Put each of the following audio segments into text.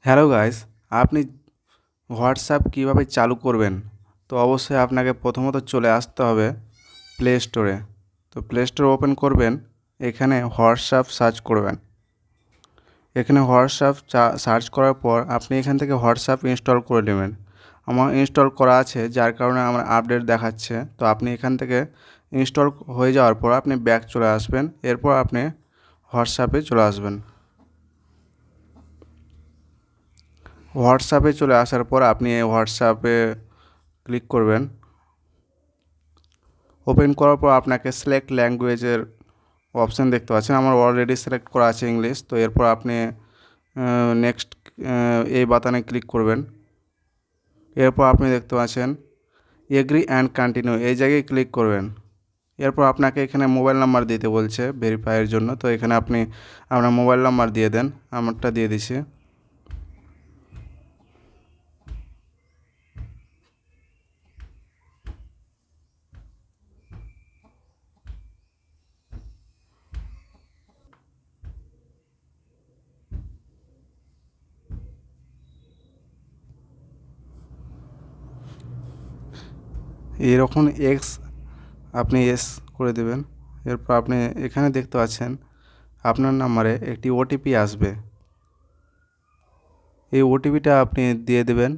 Hello guys, আপনি WhatsApp কীভাবে চালু করবেন? তো অবশ্যই আপনাকে প্রথমত চলে আসতে হবে প্লে স্টোরে। তো প্লে স্টোর ওপেন করবেন, এখানে হোয়াটসঅ্যাপ সার্চ করবেন। এখানে হোয়াটসঅ্যাপ সার্চ করার পর আপনি এখান থেকে হোয়াটসঅ্যাপ ইনস্টল করে নেবেন। আমার ইনস্টল করা আছে, যার কারণে আমার আপডেট দেখাচ্ছে। তো আপনি এখান থেকে ইনস্টল হয়ে যাওয়ার পর আপনি ব্যাক চলে আসবেন, এরপর আপনি হোয়াটসঅ্যাপে চলে আসবেন। হোয়াটসঅ্যাপে চলে আসার পর আপনি এই হোয়াটসঅ্যাপে ক্লিক করবেন। ওপেন করার পর আপনাকে সিলেক্ট ল্যাঙ্গুয়েজের অপশান দেখতে পাচ্ছেন। আমার অলরেডি সিলেক্ট করা আছে ইংলিশ। তো এরপর আপনি নেক্সট এই বাটনে ক্লিক করবেন। এরপর আপনি দেখতে পাচ্ছেন এগ্রি অ্যান্ড কন্টিনিউ, এই জায়গায় ক্লিক করবেন। এরপর আপনাকে এখানে মোবাইল নাম্বার দিতে বলছে ভেরিফাইয়ের জন্য। তো এখানে আপনি আপনার মোবাইল নাম্বার দিয়ে দেন, আমারটা দিয়ে দিছি। এরকম এক্স আপনি এস করে দেবেন। এরপর আপনি এখানে দেখতে পাচ্ছেন আপনার নাম্বারে একটি ওটিপি আসবে। এই ওটিপিটা আপনি দিয়ে দেবেন।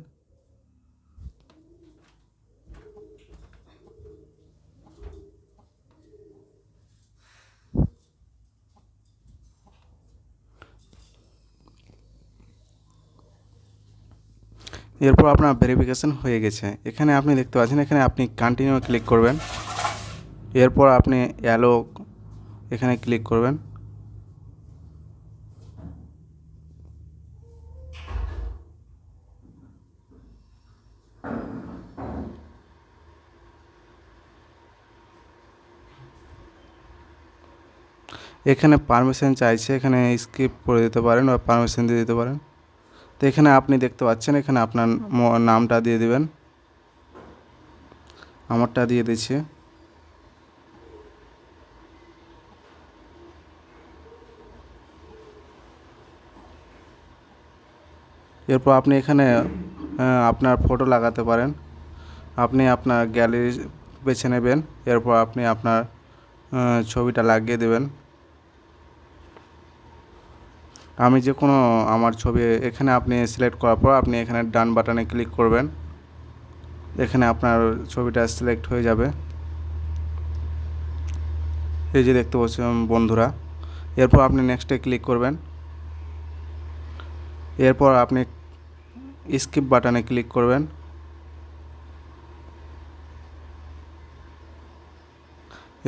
এরপর আপনার ভেরিফিকেশন হয়ে গেছে। এখানে আপনি দেখতে পাচ্ছেন, এখানে আপনি কন্টিনিউ ক্লিক করবেন। এরপর আপনি অ্যালো এখানে ক্লিক করবেন। এখানে পারমিশন চাইছে, এখানে স্কিপ করে দিতে পারেন বা পারমিশন দিয়ে দিতে পারেন। তো এখানে আপনি দেখতে পাচ্ছেন, এখানে আপনার নামটা দিয়ে দিবেন। আমারটা দিয়ে দিচ্ছি। এরপর আপনি এখানে আপনার ফটো লাগাতে পারেন। আপনি আপনার গ্যালারি বেছে নেবেন। এরপর আপনি আপনার ছবিটা লাগিয়ে দেবেন। আমি যে কোনো আমার ছবি এখানে আপনি সিলেক্ট করার পর আপনি এখানে ডান বাটনে ক্লিক করবেন। এখানে আপনার ছবিটা সিলেক্ট হয়ে যাবে, এই যে দেখতে পাচ্ছেন বন্ধুরা। এরপর আপনি নেক্সটে ক্লিক করবেন। এরপর আপনি স্কিপ বাটনে ক্লিক করবেন।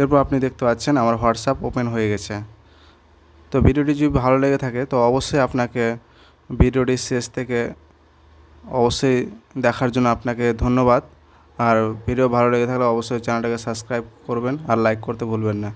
এরপর আপনি দেখতে পাচ্ছেন আমার হোয়াটসঅ্যাপ ওপেন হয়ে গেছে। তো ভিডিওটি যদি ভালো লেগে থাকে তো অবশ্যই আপনাকে ভিডিওটি শেষ থেকে অবশ্যই দেখার জন্য আপনাকে ধন্যবাদ। আর ভিডিও ভালো লেগে থাকলে অবশ্যই চ্যানেলটাকে সাবস্ক্রাইব করবেন আর লাইক করতে ভুলবেন না।